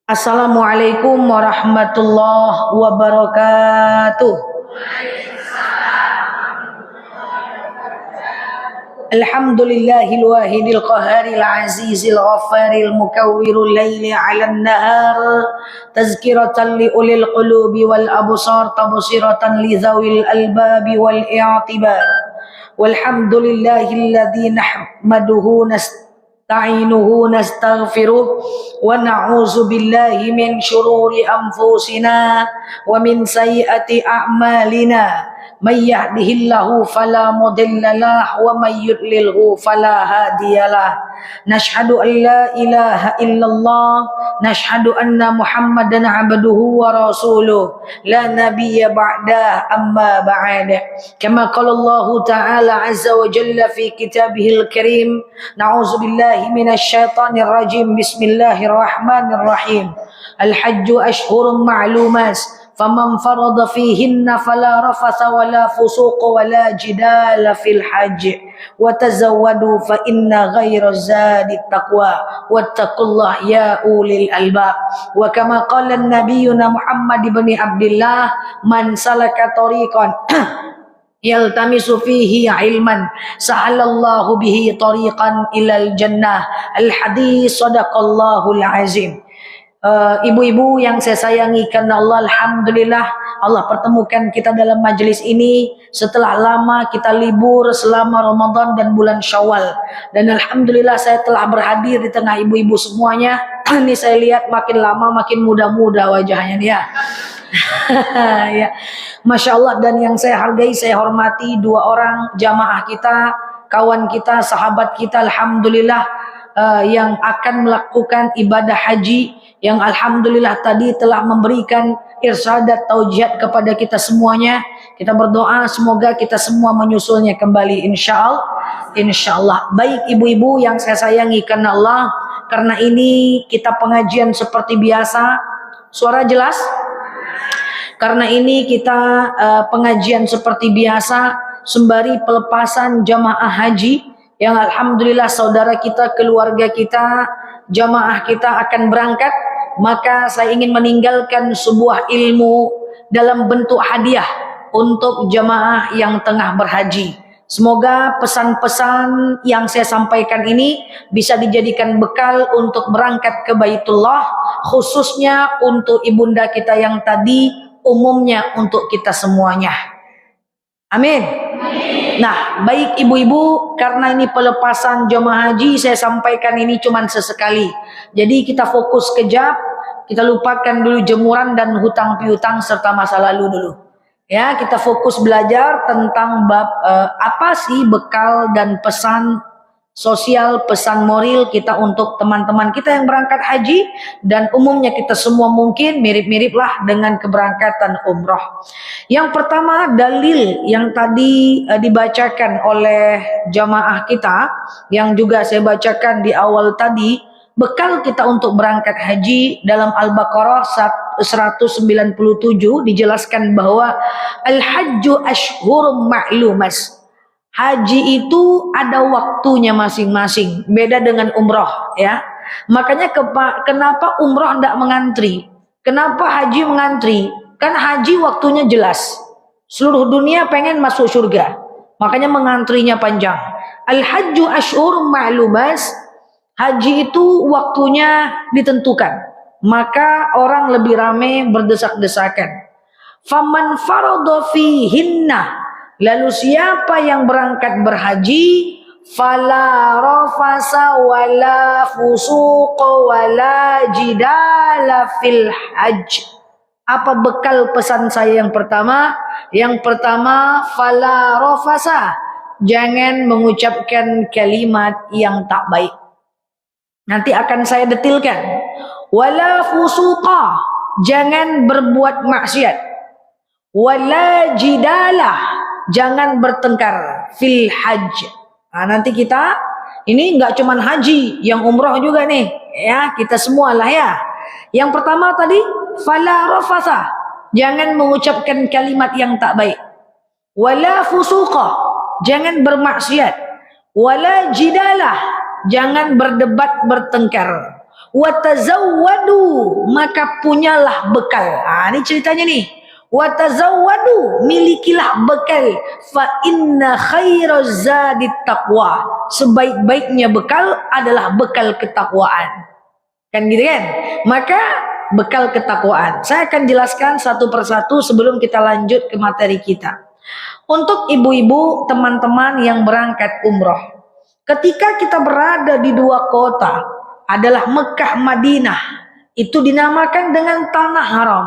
Assalamualaikum warahmatullahi wabarakatuh. Alhamdulillahil wahidil qaharil azizil ghaffaril mukawwirul laili 'alan nahar tazkiratan li ulil qulubi wal absar tabsiratan li dzawil albabi wal i'tibar. Walhamdulillahilladzi nahmaduhu nasta'inuhu nastaghfiruh wa na'udzu billahi min syururi anfusina wa min sayyiati a'malina may yahdihillahu fala mudilla lahu wa may yudlilhu fala hadiyalah. Nashhadu an la ilaha illallah nashhadu anna muhammadan abduhu wa rasuluh la nabiyya ba'da amma ba'da. Kama qala Allah ta'ala azza wa jalla fi kitabihil karim, na'udzu billahi minasy syaithanir rajim. Bismillahirrahmanirrahim. Al-hajju ashhurun ma'lumat faman farada fihinna fala rafatha wala fusuqa wala jidala fil hajj wa tazawwadu fa inna ghayra zadi taqwa wattaqullah ya ulil albab. Wa kama qala nabiyuna Muhammad ibn Abdullah, man salaka tariqan yaltamisu fihi ilman sahalallahu bihi tariqan ilal jannah. Al hadis sadaqallahul azim. Ibu-ibu yang saya sayangi karena Allah, alhamdulillah Allah pertemukan kita dalam majelis ini setelah lama kita libur selama Ramadan dan bulan Syawal, dan alhamdulillah saya telah berhadir di tengah ibu-ibu semuanya. Ini saya lihat makin lama makin muda-muda wajahnya nih ya. Ya, Masya Allah. Dan yang saya hargai, saya hormati dua orang jamaah kita, kawan kita, sahabat kita, alhamdulillah, yang akan melakukan ibadah haji, yang alhamdulillah tadi telah memberikan irsyadat taujihat kepada kita semuanya. Kita berdoa semoga kita semua menyusulnya kembali insyaallah. Baik ibu-ibu yang saya sayangi karena Allah, karena ini kita pengajian seperti biasa. Suara jelas? Karena ini kita pengajian seperti biasa sembari pelepasan jamaah haji yang alhamdulillah saudara kita, keluarga kita, jamaah kita akan berangkat. Maka saya ingin meninggalkan sebuah ilmu dalam bentuk hadiah untuk jamaah yang tengah berhaji. Semoga pesan-pesan yang saya sampaikan ini bisa dijadikan bekal untuk berangkat ke Baitullah, khususnya untuk ibunda kita yang tadi, umumnya untuk kita semuanya. Amin. Nah, baik ibu-ibu, karena ini pelepasan jemaah haji, saya sampaikan ini cuma sesekali. Jadi kita fokus kejap, kita lupakan dulu jemuran dan hutang piutang serta masa lalu dulu. Ya, kita fokus belajar tentang bab apa sih bekal dan pesan sosial, pesan moral kita untuk teman-teman kita yang berangkat haji, dan umumnya kita semua mungkin mirip-mirip lah dengan keberangkatan umroh. Yang pertama, dalil yang tadi dibacakan oleh jamaah kita, yang juga saya bacakan di awal tadi, bekal kita untuk berangkat haji dalam Al-Baqarah 197 dijelaskan bahwa al-hajju ashhurum ma'lumas. Haji itu ada waktunya masing-masing, beda dengan umroh ya. Makanya kenapa umroh tidak mengantri? Kenapa haji mengantri? Kan haji waktunya jelas. Seluruh dunia pengen masuk surga, makanya mengantrinya panjang. Al-hajju ashhurum ma'lumas. Haji itu waktunya ditentukan, maka orang lebih ramai berdesak-desakan. Faman farada fihinna, lalu siapa yang berangkat berhaji, fala rafasa wala fusuqa wala jidala fil hajj. Apa bekal pesan saya yang pertama? Yang pertama, fala rafasa, jangan mengucapkan kalimat yang tak baik. Nanti akan saya detilkan. Wala fusuqa, jangan berbuat maksiat. Wala jidalah, jangan bertengkar fil hajj. Nah, nanti kita ini nggak cuman haji, yang umroh juga nih ya, kita semua lah ya. Yang pertama tadi, fala rafatha, jangan mengucapkan kalimat yang tak baik. Wala fusuqa, jangan bermaksiat. Wala jidalah, jangan berdebat bertengkar. Watazawwadu, maka punyalah bekal. Ini ceritanya nih. Watazawwadu, milikilah bekal. Fa inna khairaz zadit taqwa. Sebaik-baiknya bekal adalah bekal ketakwaan. Kan gitu kan? Maka bekal ketakwaan. Saya akan jelaskan satu persatu sebelum kita lanjut ke materi kita. Untuk ibu-ibu, teman-teman yang berangkat umroh, ketika kita berada di dua kota, adalah Mekah, Madinah, itu dinamakan dengan tanah haram.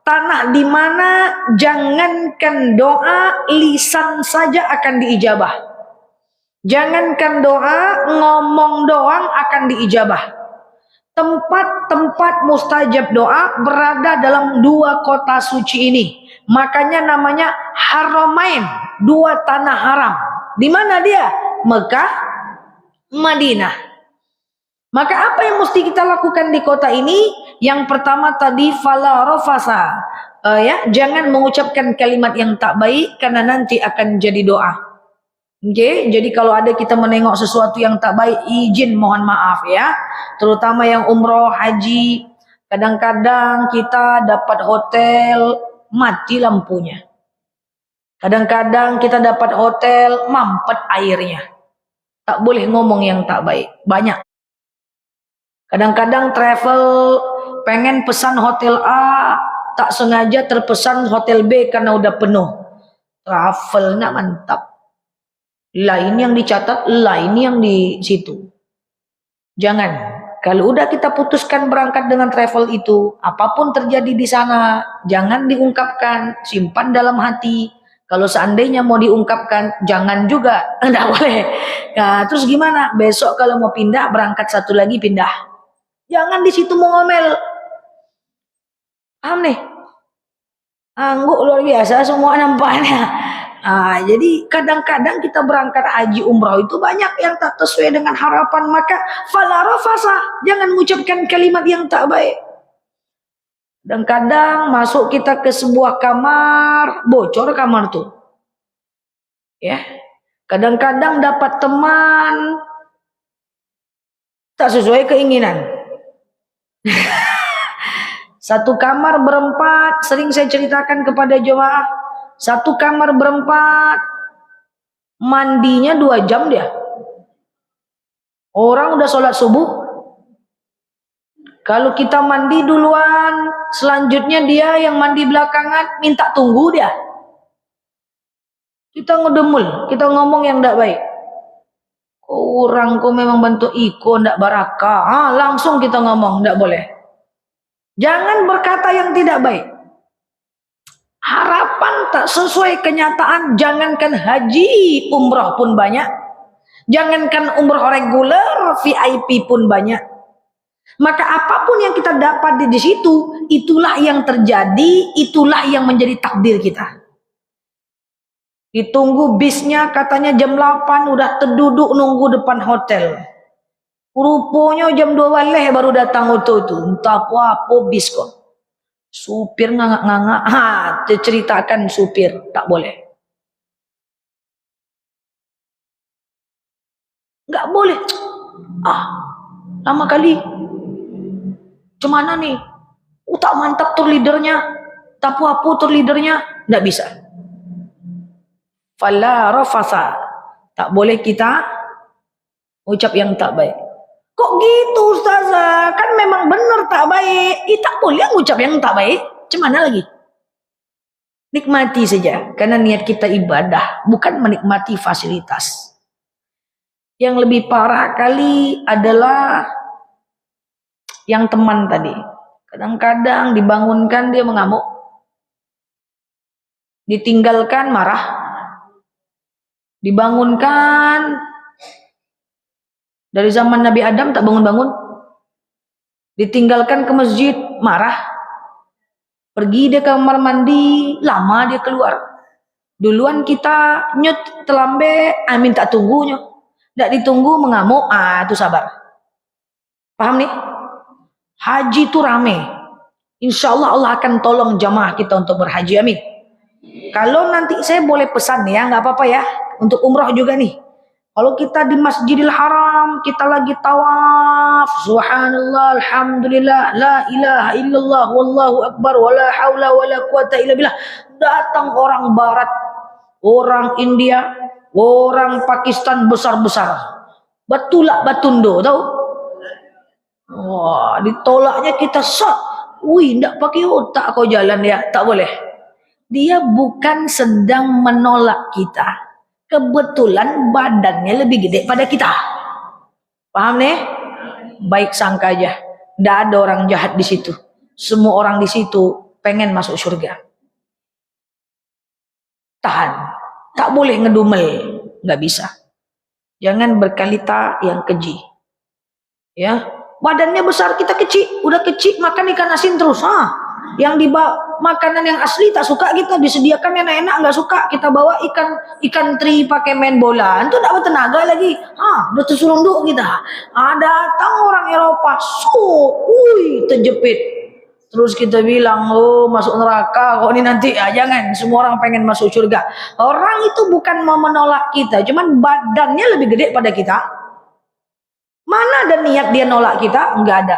Tanah di mana jangankan doa, lisan saja akan diijabah. Jangankan doa, ngomong doang akan diijabah. Tempat-tempat mustajab doa berada dalam dua kota suci ini. Makanya namanya Haramain, dua tanah haram. Di mana dia? Mekah, Madinah. Maka apa yang mesti kita lakukan di kota ini? Yang pertama tadi fala rafasa. Jangan mengucapkan kalimat yang tak baik karena nanti akan jadi doa. Oke, jadi kalau ada kita menengok sesuatu yang tak baik, izin mohon maaf ya. Terutama yang umroh, haji, kadang-kadang kita dapat hotel mati lampunya. Kadang-kadang kita dapat hotel mampet airnya. Tak boleh ngomong yang tak baik. Banyak. Kadang-kadang travel pengen pesan hotel A, tak sengaja terpesan hotel B karena udah penuh. Travelnya mantap. Lain yang dicatat, lain yang di situ. Jangan. Kalau udah kita putuskan berangkat dengan travel itu, apapun terjadi di sana, jangan diungkapkan, simpan dalam hati. Kalau seandainya mau diungkapkan, jangan juga, enggak boleh. Nah, terus gimana? Besok kalau mau pindah, berangkat satu lagi pindah. Jangan di situ mau ngomel. Paham nih? Angguk luar biasa semua nampaknya. Jadi kadang-kadang kita berangkat haji umrah itu banyak yang tak sesuai dengan harapan, maka fala rafasa, jangan mengucapkan kalimat yang tak baik. Kadang-kadang masuk kita ke sebuah kamar, bocor kamar tuh. Ya. Kadang-kadang dapat teman tak sesuai keinginan. Satu kamar berempat, sering saya ceritakan kepada jemaah, satu kamar berempat, mandinya 2 jam dia. Orang udah sholat subuh. Kalau kita mandi duluan, selanjutnya dia yang mandi belakangan, minta tunggu dia. Kita ngedemul, kita ngomong yang tidak baik. Orang kok memang bentuk iko, tidak barakah. Langsung kita ngomong, tidak boleh. Jangan berkata yang tidak baik. Harapan tak sesuai kenyataan, jangankan haji, umroh pun banyak. Jangankan umroh reguler, VIP pun banyak. Maka apapun yang kita dapat di situ, itulah yang terjadi, itulah yang menjadi takdir kita. Ditunggu bisnya katanya jam 8 udah terduduk nunggu depan hotel. Rupanya jam 2 waleh baru datang auto itu. Entah apa bis kok. Supir ngangak-ngangak. Ceritakan supir. Tak boleh. Nggak boleh. Lama kali. Cemana nih? Tak mantap tur leadernya. Tak apa tur leadernya. Nggak bisa. Fala rafasa. Tak boleh kita ucap yang tak baik. Kok gitu ustazah? Kan memang benar tak baik. Tak boleh ngucap yang tak baik. Cemana lagi? Nikmati saja. Karena niat kita ibadah. Bukan menikmati fasilitas. Yang lebih parah kali adalah yang teman tadi. Kadang-kadang dibangunkan dia mengamuk. Ditinggalkan marah. Dibangunkan dari zaman Nabi Adam tak bangun-bangun. Ditinggalkan ke masjid, marah. Pergi dia ke kamar mandi, lama dia keluar. Duluan kita nyut telambe, amin tak tunggunya. Tak ditunggu mengamuk, itu sabar. Paham nih? Haji itu rame. Insya Allah Allah akan tolong jamaah kita untuk berhaji, amin. Kalau nanti saya boleh pesan ya, nggak apa-apa ya. Untuk umroh juga nih. Kalau kita di Masjidil Haram, kita lagi tawaf, subhanallah, alhamdulillah, la ilaha illallah, wallahu akbar, wala haula wala quwata illa billah. Datang orang barat, orang India, orang Pakistan besar-besar. Batulak batundo, tahu? Wah, ditolaknya kita shot. Wih, ndak pakai otak kau jalan ya, tak boleh. Dia bukan sedang menolak kita. Kebetulan badannya lebih gede pada kita. Paham nih? Baik sangka aja. Nggak ada orang jahat di situ. Semua orang di situ pengen masuk surga. Tahan. Tak boleh ngedumel. Nggak bisa. Jangan berkalita yang keji. Ya, badannya besar, kita kecil. Udah kecil makan ikan asin terus. Yang dibawa makanan yang asli tak suka, kita disediakan yang enak nggak suka, kita bawa ikan teri pakai main bola, itu tidak bertenaga lagi. Udah terserunduk kita. Datang orang Eropa, terjepit. Terus kita bilang, oh masuk neraka kok ini nanti. Jangan, semua orang pengen masuk surga. Orang itu bukan mau menolak kita, cuman badannya lebih gede pada kita. Mana ada niat dia nolak kita? Enggak ada.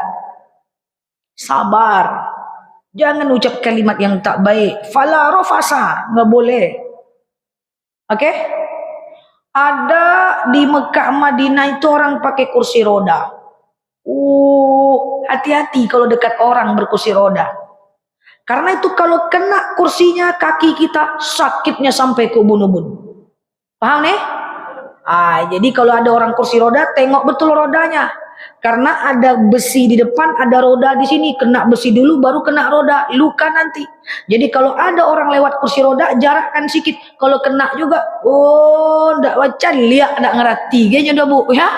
Sabar. Jangan ucap kalimat yang tak baik. Fala rafasa, nggak boleh. Oke? Ada di Mekah Madinah itu orang pakai kursi roda. Hati-hati kalau dekat orang berkursi roda. Karena itu kalau kena kursinya, kaki kita sakitnya sampai ke ubun-ubun. Paham nih? Jadi kalau ada orang kursi roda, tengok betul rodanya. Karena ada besi di depan, ada roda di sini. Kena besi dulu, baru kena roda. Luka nanti. Jadi kalau ada orang lewat kursi roda, jarakkan sedikit. Kalau kena juga, ndak wacan, lihat, ndak ngerti. Kayaknya udah bu, ya.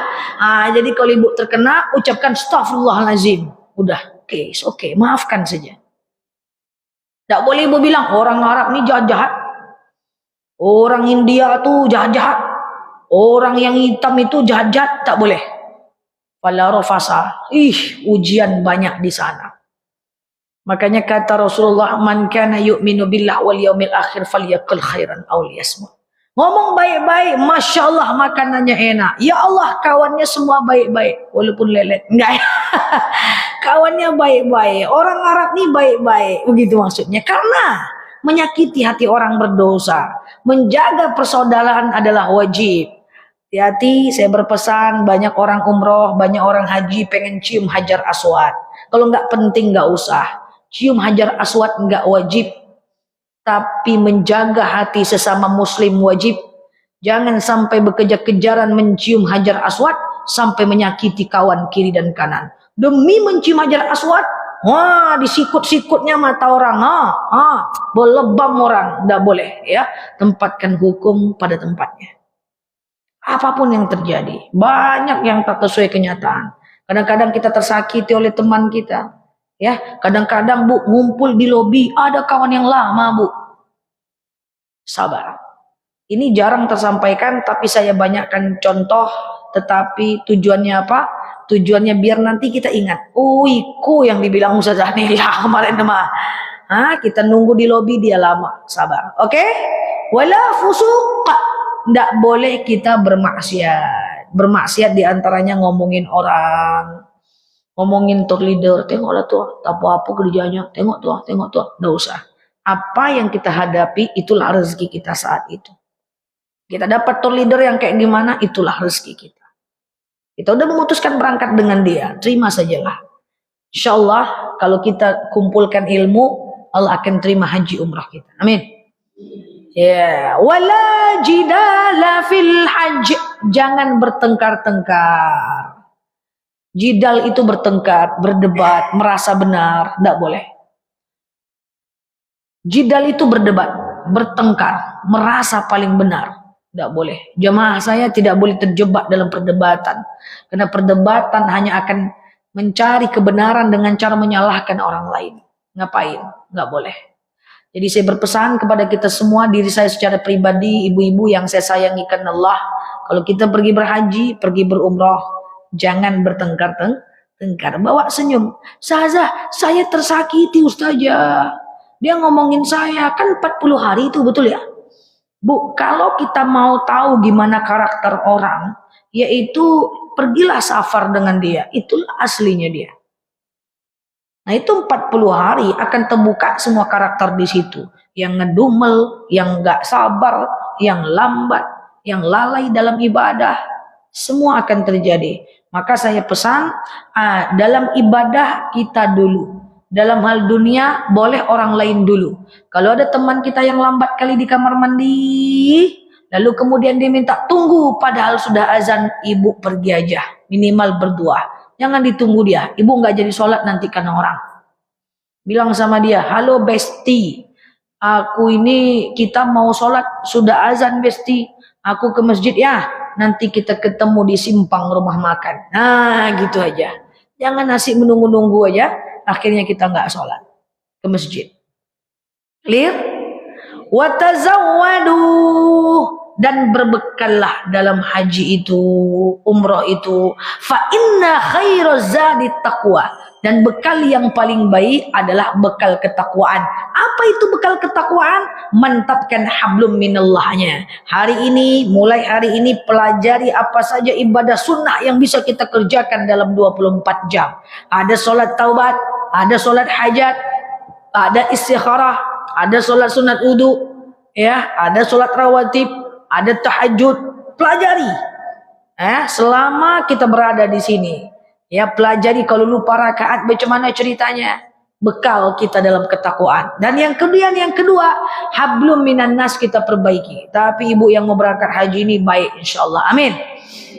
Jadi kalau ibu terkena, ucapkan astaghfirullahalazim. Udah, oke, maafkan saja. Ndak boleh ibu bilang, orang Arab ini jahat-jahat. Orang India tuh jahat-jahat. Orang yang hitam itu jahat-jahat. Tak boleh. Fala rafasa. Ujian banyak di sana. Makanya kata Rasulullah, man kana yu'minu billah wal yaumil akhir falyaqul khairan aw liyasmut. Ngomong baik-baik, masya Allah makanannya enak. Ya Allah, kawannya semua baik-baik, walaupun lelet. Enggak. Kawannya baik-baik. Orang Arab nih baik-baik, begitu maksudnya. Karena menyakiti hati orang berdosa, menjaga persaudaraan adalah wajib. Hati-hati, saya berpesan, banyak orang umroh, banyak orang haji pengen cium hajar aswad. Kalau nggak penting nggak usah. Cium hajar aswad nggak wajib. Tapi menjaga hati sesama muslim wajib. Jangan sampai bekejar-kejaran mencium hajar aswad sampai menyakiti kawan kiri dan kanan. Demi mencium hajar aswad, disikut-sikutnya mata orang, berlebam orang, nggak boleh ya. Tempatkan hukum pada tempatnya. Apapun yang terjadi, banyak yang tak sesuai kenyataan. Kadang-kadang kita tersakiti oleh teman kita, ya. Kadang-kadang bu ngumpul di lobi, ada kawan yang lama bu. Sabar. Ini jarang tersampaikan, tapi saya banyakkan contoh. Tetapi tujuannya apa? Tujuannya biar nanti kita ingat. Iku yang dibilang Ustazah Nila kemarin mah. Kita nunggu di lobi dia lama. Sabar. Oke? Wala fusuq. Nggak boleh kita bermaksiat. Bermaksiat diantaranya ngomongin orang, ngomongin tour leader. Tengoklah tuh, apa kerjanya. Tengok tuh. Nggak usah. Apa yang kita hadapi itulah rezeki kita saat itu. Kita dapat tour leader yang kayak gimana, itulah rezeki kita. Kita udah memutuskan berangkat dengan dia, terima sajalah. Insya Allah kalau kita kumpulkan ilmu, Allah akan terima haji umrah kita. Amin. Ya, wala jidala fil hajj. Jangan bertengkar-tengkar. Jidal itu bertengkar, berdebat, merasa benar, tidak boleh. Jidal itu berdebat, bertengkar, merasa paling benar, tidak boleh. Jamaah saya tidak boleh terjebak dalam perdebatan. Karena perdebatan hanya akan mencari kebenaran dengan cara menyalahkan orang lain. Ngapain? Nggak boleh. Jadi saya berpesan kepada kita semua, diri saya secara pribadi, ibu-ibu yang saya sayangi karena Allah, kalau kita pergi berhaji, pergi berumrah, jangan bertengkar-tengkar, bawa senyum. Ustazah, saya tersakiti Ustazah. Dia ngomongin saya, kan 40 hari itu, betul ya? Bu, kalau kita mau tahu gimana karakter orang, yaitu pergilah safar dengan dia. Itulah aslinya dia. Nah itu 40 hari akan terbuka semua karakter di situ. Yang ngedumel, yang gak sabar, yang lambat, yang lalai dalam ibadah. Semua akan terjadi. Maka saya pesan, dalam ibadah kita dulu. Dalam hal dunia boleh orang lain dulu. Kalau ada teman kita yang lambat kali di kamar mandi, lalu kemudian dia minta tunggu padahal sudah azan, ibu pergi aja. Minimal berdua. Jangan ditunggu dia. Ibu nggak jadi sholat nanti karena orang. Bilang sama dia, halo Besti, aku ini kita mau sholat, sudah azan Besti. Aku ke masjid ya, nanti kita ketemu di simpang rumah makan. Nah gitu aja. Jangan asik menunggu-nunggu aja, akhirnya kita nggak sholat ke masjid. Clear? Watazawwadu, dan berbekallah dalam haji itu, umroh itu. Fa inna khairaz zadi taqwa, dan bekal yang paling baik adalah bekal ketakwaan. Apa itu bekal ketakwaan? Mantapkan hablum minallahnya. Hari ini, mulai hari ini pelajari apa saja ibadah sunnah yang bisa kita kerjakan dalam 24 jam. Ada sholat taubat, ada sholat hajat, ada istikharah, ada sholat sunat wudu, ya, ada sholat rawatib, ada tahajud. Pelajari. Selama kita berada di sini, ya pelajari. Kalau lupa rakaat bagaimana ceritanya? Bekal kita dalam ketakwaan. Dan yang kedua, hablum minan nas kita perbaiki. Tapi ibu yang mau berangkat haji ini baik insyaallah. Amin.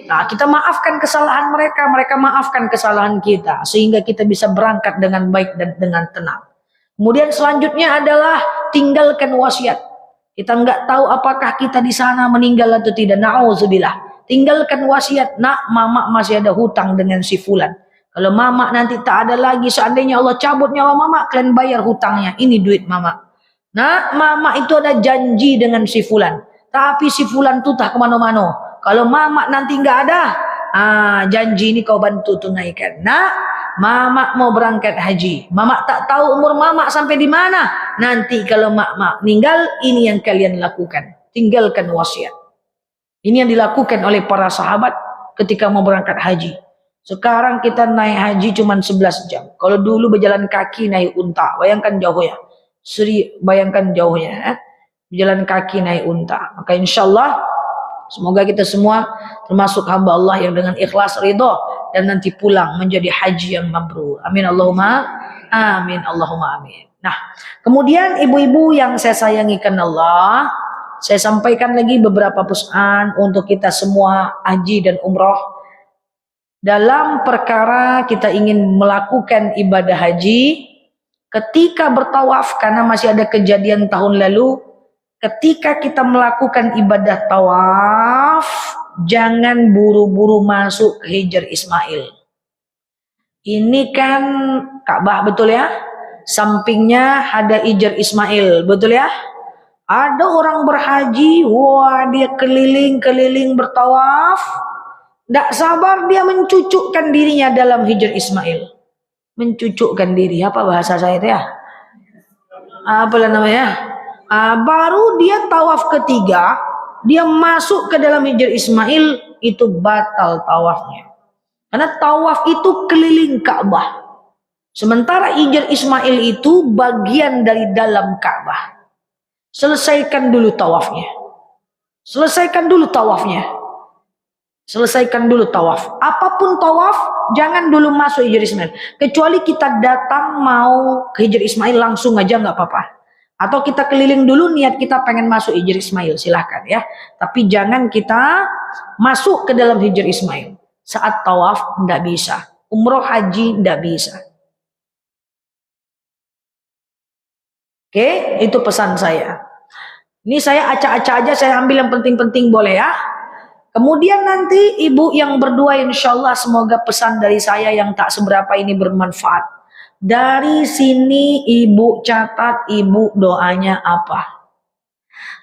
Nah, kita maafkan kesalahan mereka, mereka maafkan kesalahan kita, sehingga kita bisa berangkat dengan baik dan dengan tenang. Kemudian selanjutnya adalah tinggalkan wasiat. Kita nggak tahu apakah kita di sana meninggal atau tidak. Nauzubillah. Tinggalkan wasiat. Nak, mama masih ada hutang dengan si fulan. Kalau mama nanti tak ada lagi, seandainya Allah cabut nyawa mama, kalian bayar hutangnya. Ini duit mama. Nah, mama itu ada janji dengan si fulan. Tapi si fulan tuh tak kemana-mana. Kalau mama nanti nggak ada, janji ini kau bantu tunaikan. Nah, mama mau berangkat haji. Mama tak tahu umur mama sampai di mana. Nanti kalau mama meninggal, ini yang kalian lakukan. Tinggalkan wasiat. Ini yang dilakukan oleh para sahabat ketika mau berangkat haji. Sekarang kita naik haji cuma 11 jam. Kalau dulu berjalan kaki naik unta. Bayangkan jauhnya. Bayangkan jauhnya. Berjalan kaki naik unta. Maka insyaallah semoga kita semua termasuk hamba Allah yang dengan ikhlas ridho dan nanti pulang menjadi haji yang mabrur. Amin Allahumma amin. Allahumma amin. Nah, kemudian ibu-ibu yang saya sayangi karena Allah, saya sampaikan lagi beberapa pesan untuk kita semua haji dan umroh. Dalam perkara kita ingin melakukan ibadah haji, ketika bertawaf, karena masih ada kejadian tahun lalu, ketika kita melakukan ibadah tawaf, jangan buru-buru masuk ke Hijr Ismail. Ini kan Ka'bah, betul ya? Sampingnya ada Hijr Ismail, betul ya? Ada orang berhaji, wah dia keliling-keliling bertawaf, tidak sabar dia mencucukkan dirinya dalam Hijr Ismail. Mencucukkan diri, apa bahasa saya itu ya? Apalah namanya? Baru dia tawaf ketiga, dia masuk ke dalam Hijr Ismail, itu batal tawafnya. Karena tawaf itu keliling Ka'bah. Sementara Hijr Ismail itu bagian dari dalam Ka'bah. Selesaikan dulu tawafnya. Selesaikan dulu tawafnya. Selesaikan dulu tawaf. Apapun tawaf, jangan dulu masuk Hijr Ismail. Kecuali kita datang mau ke Hijr Ismail langsung aja nggak apa-apa. Atau kita keliling dulu niat kita pengen masuk Hijr Ismail, silahkan ya. Tapi jangan kita masuk ke dalam Hijr Ismail. Saat tawaf nggak bisa. Umroh haji nggak bisa. Oke, itu pesan saya. Ini saya acak-acak aja, saya ambil yang penting-penting boleh ya. Kemudian nanti ibu yang berdua insyaallah semoga pesan dari saya yang tak seberapa ini bermanfaat. Dari sini ibu catat ibu doanya apa.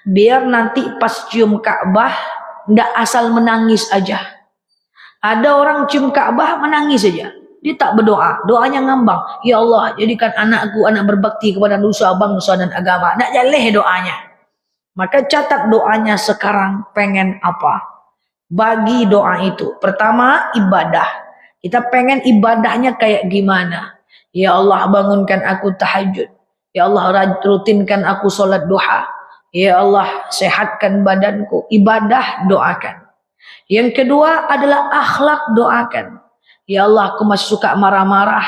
Biar nanti pas cium Ka'bah ndak asal menangis aja. Ada orang cium Ka'bah menangis aja. Dia tak berdoa, doanya ngambang. Ya Allah, jadikan anakku anak berbakti kepada nusa bangsa dan agama. Ndak jaleh doanya. Maka catat doanya sekarang pengen apa. Bagi doa itu. Pertama, ibadah. Kita pengen ibadahnya kayak gimana. Ya Allah, bangunkan aku tahajud. Ya Allah, rutinkan aku sholat duha. Ya Allah, sehatkan badanku. Ibadah, doakan. Yang kedua adalah akhlak, doakan. Ya Allah, aku masih suka marah-marah.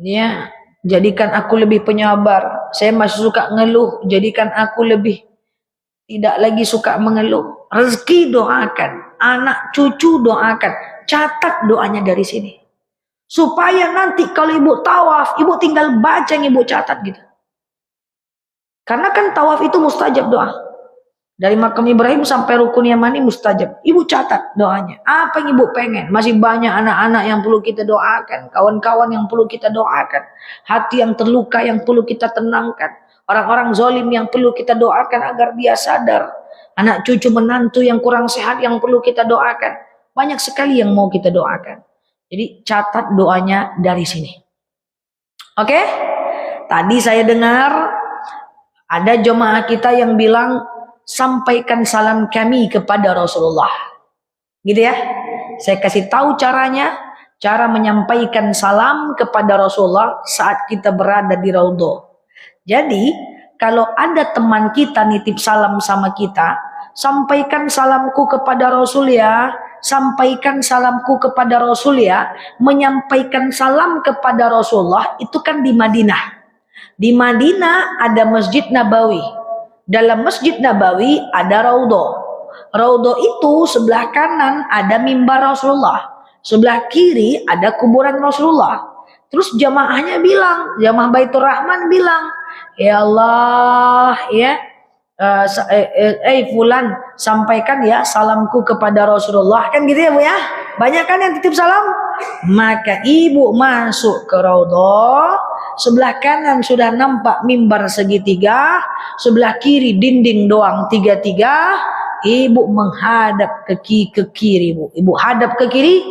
Ya, jadikan aku lebih penyabar. Saya masih suka ngeluh, jadikan aku lebih tidak lagi suka mengeluh. Rezeki doakan, anak cucu doakan. Catat doanya dari sini. Supaya nanti kalau ibu tawaf, ibu tinggal baca yang ibu catat gitu. Karena kan tawaf itu mustajab doa. Dari makam Ibrahim sampai rukun Yamani mustajab. Ibu catat doanya. Apa yang ibu pengen? Masih banyak anak-anak yang perlu kita doakan. Kawan-kawan yang perlu kita doakan. Hati yang terluka yang perlu kita tenangkan. Orang-orang zalim yang perlu kita doakan agar dia sadar. Anak cucu menantu yang kurang sehat yang perlu kita doakan. Banyak sekali yang mau kita doakan. Jadi catat doanya dari sini. Oke? Tadi saya dengar ada jemaah kita yang bilang, sampaikan salam kami kepada Rasulullah. Gitu ya. Saya kasih tahu caranya. Cara menyampaikan salam kepada Rasulullah saat kita berada di Raudhah. Jadi, kalau ada teman kita nitip salam sama kita, sampaikan salamku kepada Rasul ya. Sampaikan salamku kepada Rasul ya. Menyampaikan salam kepada Rasulullah itu kan di Madinah. Di Madinah ada Masjid Nabawi. Dalam Masjid Nabawi ada Raudhah. Raudhah itu sebelah kanan ada mimbar Rasulullah. Sebelah kiri ada kuburan Rasulullah. Terus jamaahnya bilang, jamaah Baitur Rahman bilang, ya Allah ya, fulan sampaikan ya salamku kepada Rasulullah. Kan gitu ya Bu ya. Banyak kan yang titip salam. Maka ibu masuk ke Raudhah. Sebelah kanan sudah nampak mimbar segitiga, sebelah kiri dinding doang tiga-tiga. Ibu menghadap ke kiri, Bu. Ibu hadap ke kiri,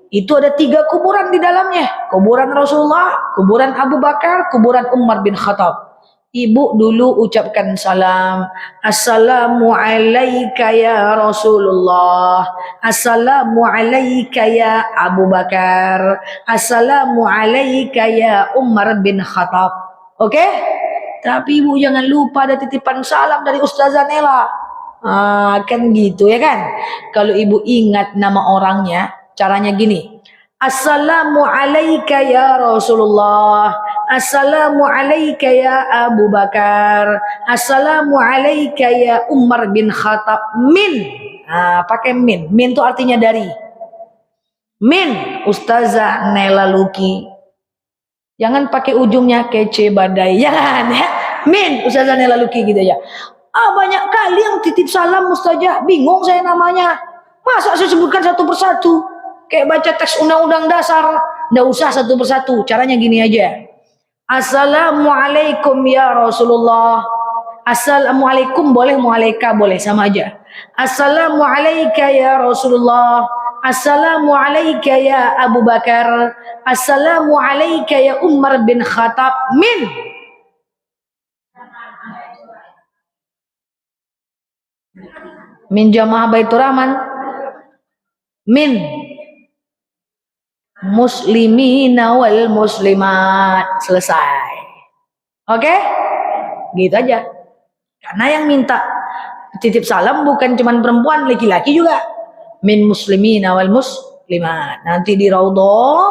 itu ada 3 kuburan di dalamnya. Kuburan Rasulullah, kuburan Abu Bakar, kuburan Umar bin Khattab. Ibu dulu ucapkan salam. Assalamu alayka ya Rasulullah. Assalamu alayka ya Abu Bakar. Assalamu alayka ya Umar bin Khattab. Oke? Tapi ibu jangan lupa ada titipan salam dari Ustazah Nela. Kan gitu ya kan? Kalau ibu ingat nama orangnya, caranya gini. Assalamu alayka ya Rasulullah. Assalamu alayka ya Abu Bakar. Assalamu alayka ya Umar bin Khattab. Min. Pakai min. Min itu artinya dari. Min. Ustazah Nela Luki. Jangan pakai ujungnya kece badai. Jangan ya. Min. Ustazah Nela Luki gitu ya. Banyak kali yang titip salam Ustazah. Bingung saya namanya. Masa saya sebutkan satu persatu? Kayak baca teks undang-undang dasar. Nggak usah satu persatu. Caranya gini aja. Assalamualaikum ya Rasulullah. Assalamualaikum boleh, mualaika boleh, sama aja. Assalamualaikum ya Rasulullah. Assalamualaikum ya Abu Bakar. Assalamualaikum ya Umar bin Khattab. Min. Min jamaah Baitur Rahman. Min muslimina wal muslimat. Selesai. Oke? Gitu aja. Karena yang minta titip salam bukan cuman perempuan, laki-laki juga. Min muslimina wal muslimat. Nanti di Raudhah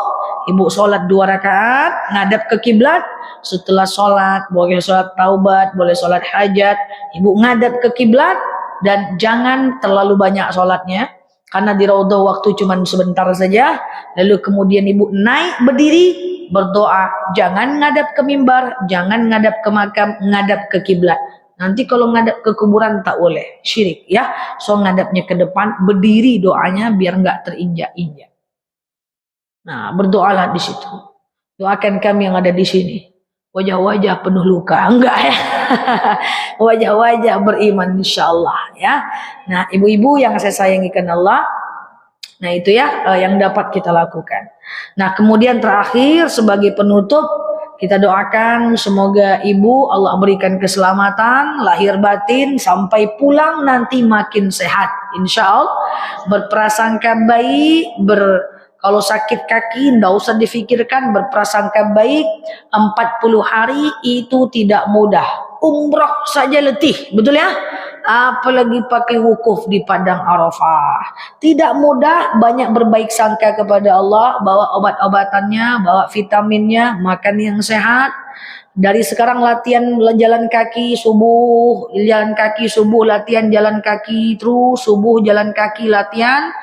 ibu sholat 2 rakaat, ngadap ke kiblat. Setelah sholat, boleh sholat taubat, boleh sholat hajat, ibu ngadap ke kiblat. Dan jangan terlalu banyak sholatnya, karena di Raudhah waktu cuma sebentar saja. Lalu kemudian ibu naik berdiri berdoa. Jangan ngadap ke mimbar, jangan ngadap ke makam, ngadap ke kiblat. Nanti kalau ngadap ke kuburan tak boleh, syirik ya. So ngadapnya ke depan, berdiri doanya biar nggak terinjak-injak. Nah, berdoalah di situ. Doakan kami yang ada di sini. Wajah-wajah penuh luka, enggak ya? Wajah-wajah beriman insyaallah ya. Nah, ibu-ibu yang saya sayangikan Allah, nah itu ya yang dapat kita lakukan. Nah, kemudian terakhir sebagai penutup, Kita doakan semoga ibu Allah berikan keselamatan lahir batin sampai pulang nanti makin sehat insyaallah, berprasangka baik, kalau sakit kaki tidak usah difikirkan, berprasangka baik. 40 hari itu tidak mudah, umroh saja letih, betul ya, apalagi pakai wukuf di padang Arafah. Tidak mudah, banyak berbaik sangka kepada Allah, bawa obat-obatannya, bawa vitaminnya, makan yang sehat. Dari sekarang latihan jalan kaki subuh, latihan jalan kaki, terus subuh jalan kaki latihan.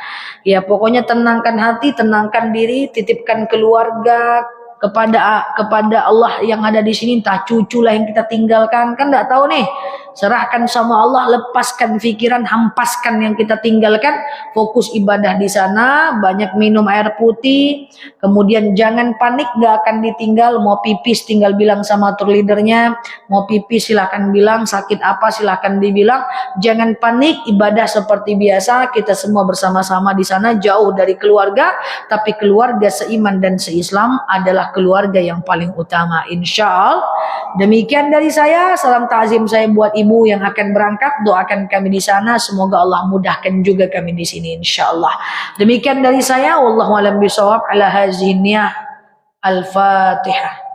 Ya pokoknya tenangkan hati, tenangkan diri, titipkan keluarga kepada Allah yang ada di sini. Entah cucu lah yang kita tinggalkan, kan enggak tahu nih. Serahkan sama Allah, lepaskan pikiran, hampaskan yang kita tinggalkan, fokus ibadah di sana, banyak minum air putih, kemudian jangan panik, gak akan ditinggal. Mau pipis tinggal bilang sama tour leadernya, mau pipis silahkan bilang, sakit apa silahkan dibilang, jangan panik, ibadah seperti biasa, kita semua bersama-sama di sana, jauh dari keluarga, tapi keluarga seiman dan seislam adalah keluarga yang paling utama insyaallah. Demikian dari saya, salam ta'zim saya buat ibu yang akan berangkat, doakan kami di sana, semoga Allah mudahkan juga kami di sini insyaallah. Demikian dari saya, wallahu a'lam bishawab, ala hazihi niyah. Al-Fatihah.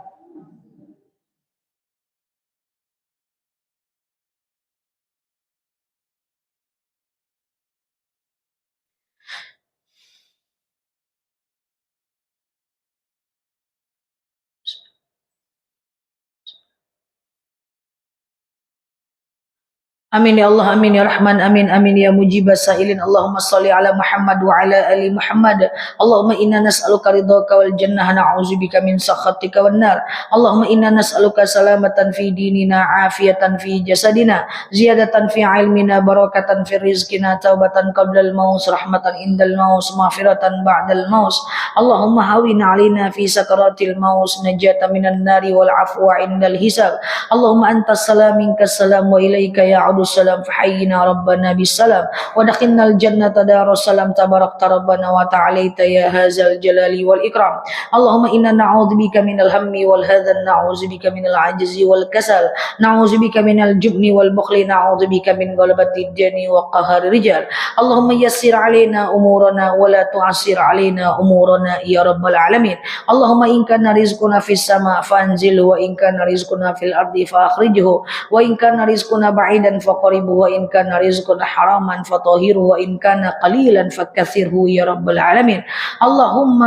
Amin ya Allah, amin ya Rahman, amin amin ya mujibas sa'ilin. Allahumma salli ala Muhammad wa ala ali Muhammad. Allahumma inna nas'aluka ridhaka wal jannah, na'udzubika min sakhatika wan nar. Allahumma inna nas'aluka salamatan fi dinina, afiyatan fi jasadina, ziyadatan fi ilmina, barakatan fi rizqina, taubatan qablal maut, rahmatan indal maut, maghfiratan ba'dal maut. Allahumma hawin alina fi sakaratil maut, najatan minan nari wal afwa indal hisab. Allahumma antas salam minkas salam wa ilaika ya'ud السلام فحينا ربنا بالسلام ودخلنا الجنة دار السلام تبارك ربنا وتعاليت يا هذا الجلال والإكرام. اللهم إنا نعوذ بك من الهم والهذل، نعوذ بك من العجز والكسل، نعوذ بك من الجبن والبخل، نعوذ بك من غلبة الدين وقهر الرجال. اللهم يسر علينا أمورنا ولا تعسر علينا أمورنا يا رب العالمين. اللهم إن كان رزقنا في السماء فأنزله، وإن كان رزقنا في الأرض فأخرجه، وإن كان رزقنا بعيدا فقربه، وإن كان رزقنا حراما فطهره، وإن كان قليلا فكثره يا رب العالمين. اللهم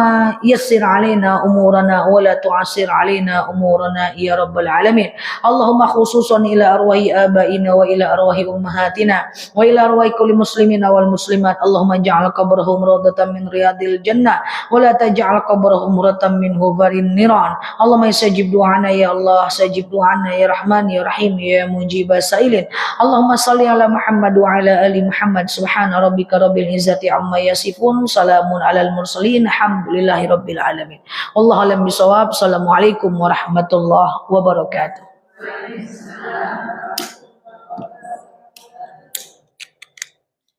يسر علينا أمورنا ولا تعسر علينا أمورنا يا رب العالمين. اللهم خصوصا إلى أرواح آبائنا وإلى أرواح أمهاتنا وإلى أرواح كل مسلمين والمسلمات. اللهم اجعل قبرهم روضة من رياض الجنة ولا تجعل قبرهم مرة من غبار النيران. اللهم استجب دعانا يا الله، استجب دعانا يا رحمن يا رحيم يا مجيب السائلين. اللهم صل على محمد وعلى آل محمد. سبحان ربك رب العزة عما يصفون، سلام على المرسلين، الحمد لله رب العالمين. والله أعلم بالصواب. السلام عليكم ورحمة الله وبركاته.